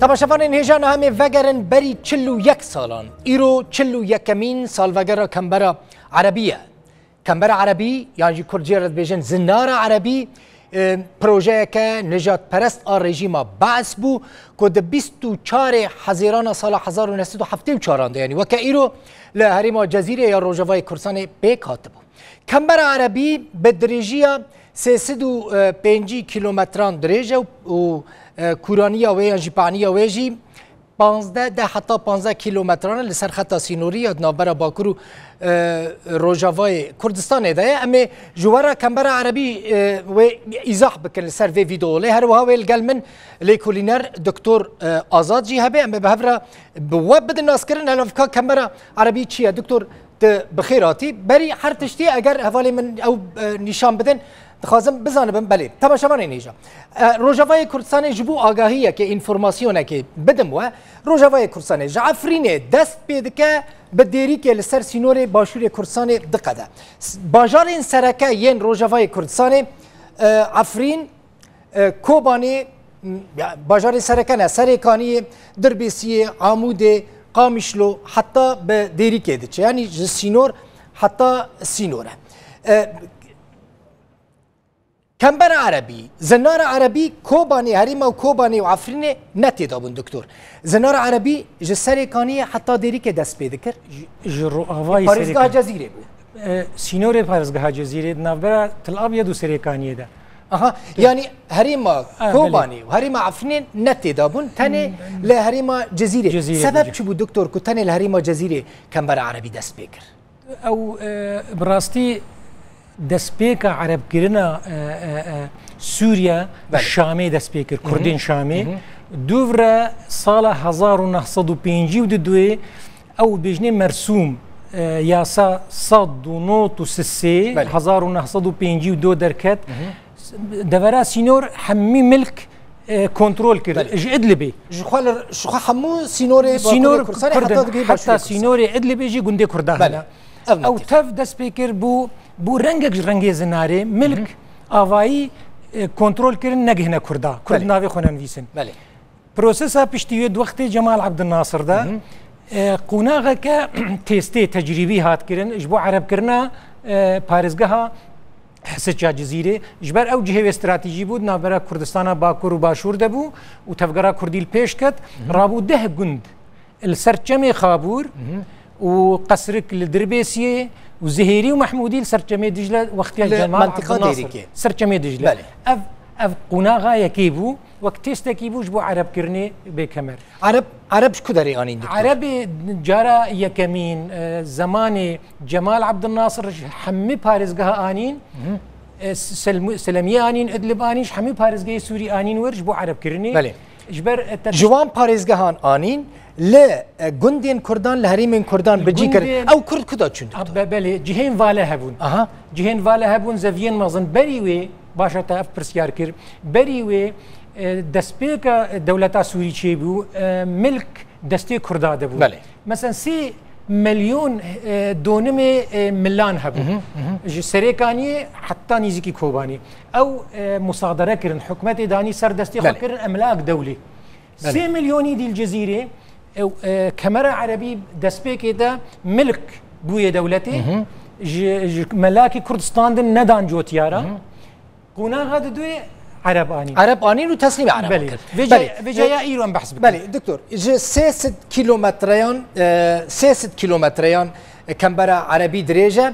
تماشاوان هیجان همه وگرن بری 41 سالان ایرو 41مین سالوگر کمبرا عربیه. کمبرا عربی یعنی کردی رد بیشن زنار عربی پروژه که نجات پرست آن رژیم بعث بو که ده 24 حزیران سال 1974 یعنی وکه ایرو لحریم جزیره یا روجوای کردستان بیکات بو. کمبرا عربی به درجه 305 کیلومتران درجه و کورانیا و جیپانیا و جی 15 حتی 15 کیلومتران لسر خط سینوری یا نابرا باکرو روجاوای کردستان ده اما جوارا کمبرا عربی و ایزاح بکن لسر وی ویدیو له هر وها ویل گل من لیکولینر دکتور آزاد جی هبه اما بهفرا بواب بدن ناس کرن الافکا کمبرا عربی چیه دکتور بخیراتی بری هر تشتی اگر حوالی من او نشان بدن خازم بزنم بله تماشاوان اینجا روجاوای کردستان جبو آگاهیه که انفورماسیونه که بدم و روجاوای کردستان جعفرینه دست بید که به دیری که لسر سینور باشور کردستان دقیقه باجار این سرکه ین روجاوای کردستان عفرین کوبانی باجار سرکه نه سرکانی دربیسی عمود قامشلو حتی به دیری که ده یعنی سینور حتی سینوره کمبر عربی زنار عربی کوبانی هریما و کوبانی و عفرین نتی دابون دکتور زنار عربی جسرکانی حتی دیری که دست پیدا کرد پارزگاه جزیره بود سینور پارزگاه جزیره نابرا تل ابيض و سرکانی ده آها یعنی هریما کوبانی و هریما عفرین نتی دابون تنه لهریما جزیره سبب چی بود دکتور که تنه لهریما جزیره کمبر عربی دست پیدا کرد او براستی دست پیک عرب کردن سوریا شامی دست پیکر کردین شامی دوباره سال 1952 او بجنه مرسوم یاسا 193 1952 درکت دوره سینور همی ملک کنترل کرد اج ادلبی شو همو سینور حتی سینور ادلبی جی گنده کردانه او تف دست پیکر بو رنگ زناره ملک آوایی کنترل کردن نگهنه کرده کرد ناوی خونن ویسن پروسس پشتیوی وقت جمال عبد الناصر ده قوناغه که تستی تجربی هات کردن اجبو عرب کرنا پارزگاه حسچا جزیره اجبر او جهه استراتژی بود نابرا کردستان باکور و باشور ده بو و تفگرا کردیل پیش کد رابو 10 گند السرچم خابور و قصرك للدربيسيه وزهيري ومحمودي سرچمي دجله وقتها جمال عبد الناصر سرچمي دجله اف قناغا يكيبو وقتيست كيبوش بو عرب كرني بكمر عرب شكو داري انين عرب جارا يكمين زمان جمال عبد الناصر حمي بارزغها انين سلميه انين ادلب انين حمي بارزغي سوري انين ورج بو عرب كرني اجبر جوان بارزغهان انين لا جندين كردان لهريمين كردان بجيكر او كرد كدا چند بله جهين واله هبون جهين واله هبون زفين مازن بريوي باشا تاف برسيار كر بريوي دسبيكا دولتا سوري تشيبو ملك دستي كردا دبو بله مثلا 3 مليون دونم ملان هبو سريكاني حتى نيزيكي كوباني او مصادره كرن حكومه داني سر دستي خكرن املاك دولي 3 مليون دي الجزيره كاميرا عربي دسبيك ده ملك بويا دولتي ملاكي كردستان ندان جوتيارا قونا غاد دوي عرب اني وتسليم عرب بلي فيجا يا ايران بحسب بلي دكتور 6 كيلومتريان 6 كيلومتريان كاميرا عربي درجه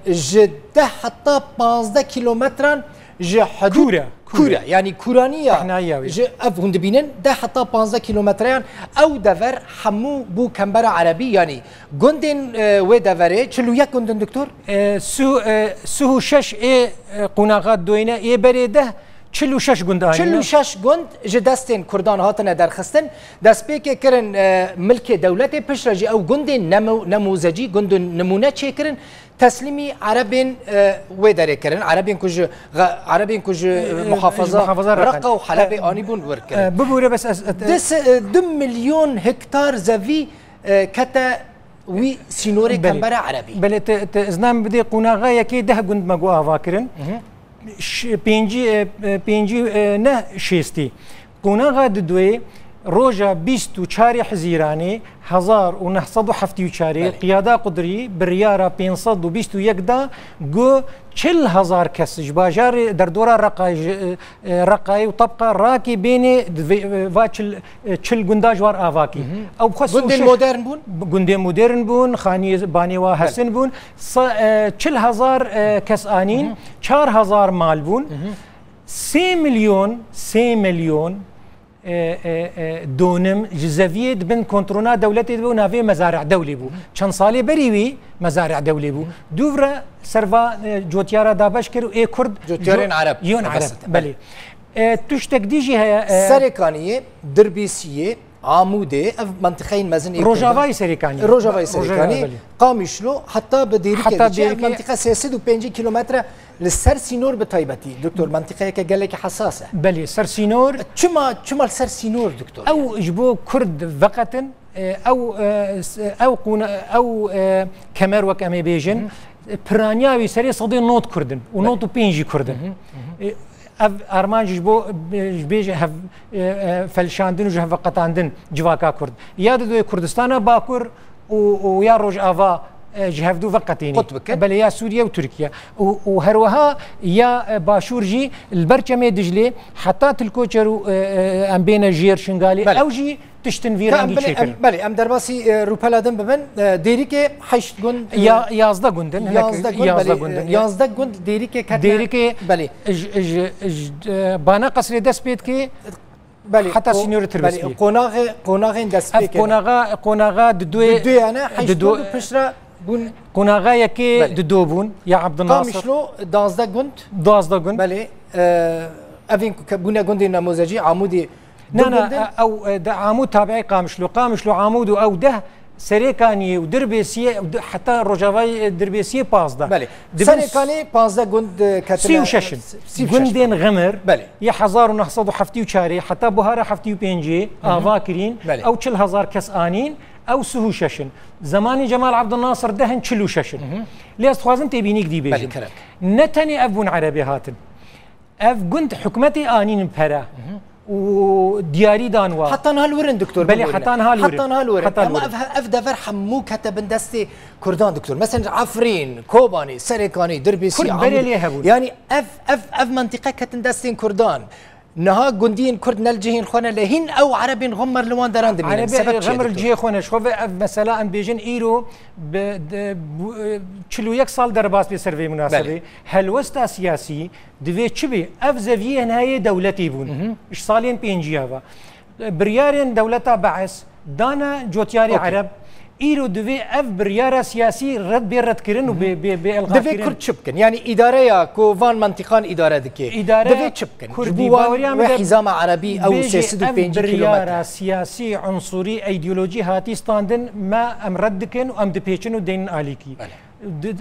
جده حتى 15 كيلومتران ج حدود كورة يعني كورانية أفهم دبينن ده حتى 15 كيلومترين أو دفر حمو بو كمبرا عربي يعني جندن ودفره شلو يك جندن دكتور سو شش قناغات دوينة بريده چلو شش گند چلو شش گند جدستن کردان هاتن درخستن دست پیک کرن ملک دولت پشرجی او گند نموزجی گند نمونه چه کرن تسلیمی عربین و داره کرن عربین کج محافظه رقه و حلب آنی بون ور کرن ببوره بس 2 مليون هکتار زوی کتا وی سینور کمبر عربی بله ازنام بدی قناغه یکی 10 گند مگو آوا کرن پنجی نه شیستی قوناغا ددوي روجا 24 حزيراني 1974 قيادة قدري بريارة 521 دا جو 4000 كس باجار دردورا رقاي وطبقة راكي بين فاتشل قنداج وار آفاكي او قندين مودرن بون قندين مودرن بون خاني باني وحسن بون 4000 كس آنين 4000 مال بون 3 مليون دونم جزافيه بن كونترونا دولتي بو نافي مزارع دولي بو چند سالي بريوي مزارع دولي بو دوفرا سرفا جوتيارا دابشكر اي كرد جوتيارين عرب يون عرب بلي تشتك ديجي هي سركانيه دربيسيه عمودي منطقين مزن روجافاي سريكاني قامشلو حتى بديري منطقه 305 كيلومتر للسر سينور بطيبتي دكتور منطقه قال لك حساسه بلي سر سينور شما السر سينور دكتور او جبو كرد فقط او كمر وكامي بيجن برانياوي سري صدي نوت كردن ونوت بينجي كردن ارمان جبو بيج فلشاندن وجه فقطاندن جواكا كرد يا دو كردستان باكور ويا روج افا جهفدو فقطيني بل يا سوريا وتركيا وهروها يا باشورجي البرجمي دجلي حتى تلكوچرو ام بين جير شنغالي او جي تشتن فيرانجي تشكل بلي ام درباسي روبالادن ببن ديريكي حشت غند يا يازدا غندن يازدا غند ديريكي كتنا ديريكي بلي بانا قصر دسبيت كي بلي حتى سينيور تربسبي قوناغ دسبيت قوناغا ددوي انا حشت بشرا بون قوناغا يكي ددوبون يا عبد الناصر قامشلو دازدا غند بلي افين بونا غندي نموذجي عمودي او عمود تابعي قامشلو عمود او ده سريكاني ودربيسيه حتى روجافاي دربيسيه بازدا بله سريكاني بازدا غند كاتنا غندين غمر بله يا 1974 حتى بهاره 75 افاكرين او 4000 كس انين او سهو ششن زماني جمال عبد الناصر دهن چلو ششن ليس خوازن تبينيك دي بيجي نتني ابون عربي هاتن اف غند حكمتي انين بهرا ودياري دانوا حتى نهالورن دكتور بلي حتى نهالورن اما اف دفر حمو كتب دستي كردان دكتور مثلا عفرين كوباني سريكاني دربيسي يعني اف منطقه كتن دستين كردان نها جندين كرد نلجهين خونا لهين او عربي غمر لوان دران عربي غمر الجي خونا شوف مثلا بيجن ايرو چلو یک سال درباس بي سيرفي مناسبه هل وسط سياسي دوي چبي اف زاويه نهايه دولتي بون اش سالين بينجيا بريارين دولتا بعث دانا جوتياري عرب ايرو دوي اف بريارة سياسي رد كرن وبالغاء دوي كرد شبكن يعني اداريه كوفان منطقان اداره دكي دوي شبكن كردي باوريا حزام عربي او 350 بريارة سياسي عنصري ايديولوجي هاتي ستاندن ما ام ردكن وام دبيچن ودين اليكي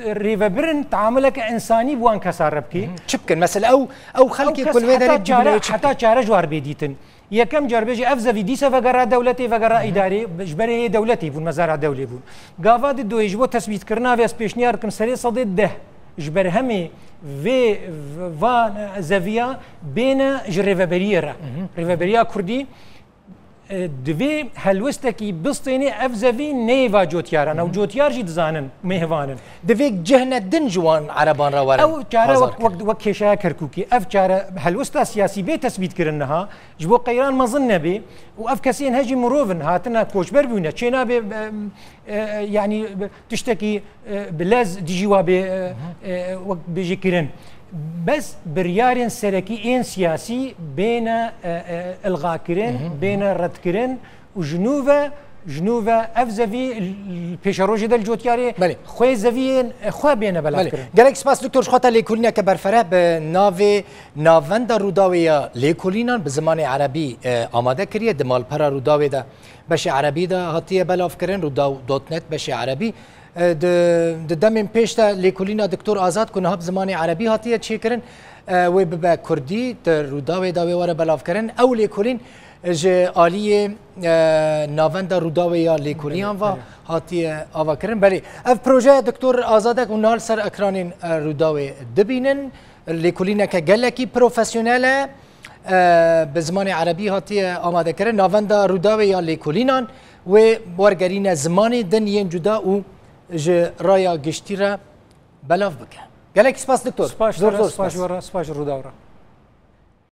ريفابرن تعاملك انساني بوان كساربكي شبكن مثلا او خلقي كل ويدري حتى چاره جوار بيديتن يكم جربيجي افزا في ديسا فقرا دولتي فقرا اداري بجبري دولتي بون مزارع دولي بون قافات دو يجبو تثبيت كرنا في سبيشنيار كم سري صديد ده جبر همي في فان زافيا بين جريفابريرا ريفابريا كردي دوی هلوستکی بستینی افزوی نیوا جوتیارا نو جوتیار جی دزانن مهوانن دوی جهنه دن جوان عربان را ورن او چاره وقت کشا کرکوکی اف چاره هلوستا سیاسی به تثبیت کرنها جبو قیران مظن نبی و اف کسین هجی مروفن هاتنا کوچبر بونه چینا به يعني تشتكي بلاز ديجوا وقت بيجي كرن بس بريارين سركي سياسي بين الغاكرين بين الردكرين وجنوبا افزافي البيشاروجي دال جوتياري خوي زافيين خو بين بلاكرين قالك سباس دكتور شخوتا ليكولينا كبرفره بنافي نافندا روداويا ليكولينا بزمان عربي آماده كريه دمال برا روداوي دا بشي عربي دا هاتيه بلاف كرين روداو دوت نت بشي عربي دمین پیشتا لیکولینا دکتور آزاد کنه هب زمانی عربی هاتیه چی کرن و به کردی در روداوی داوی واره بلاف کرن او لیکولین ج آلیه ناوند روداوی یا لیکولیان و هاتیه آوا کرن بله اف پروژه دکتور آزاده کنال سر اکرانین روداوی دبینن لیکولینا که گلکی پروفسیوناله به زمان عربی هاتی آماده کرده ناوندا روداوی یا لیکولینان و بارگرین زمان دنیین جدا و رایا گشتی را بلاف بکن. گلک سپاس دکتر. سپاس روداورا.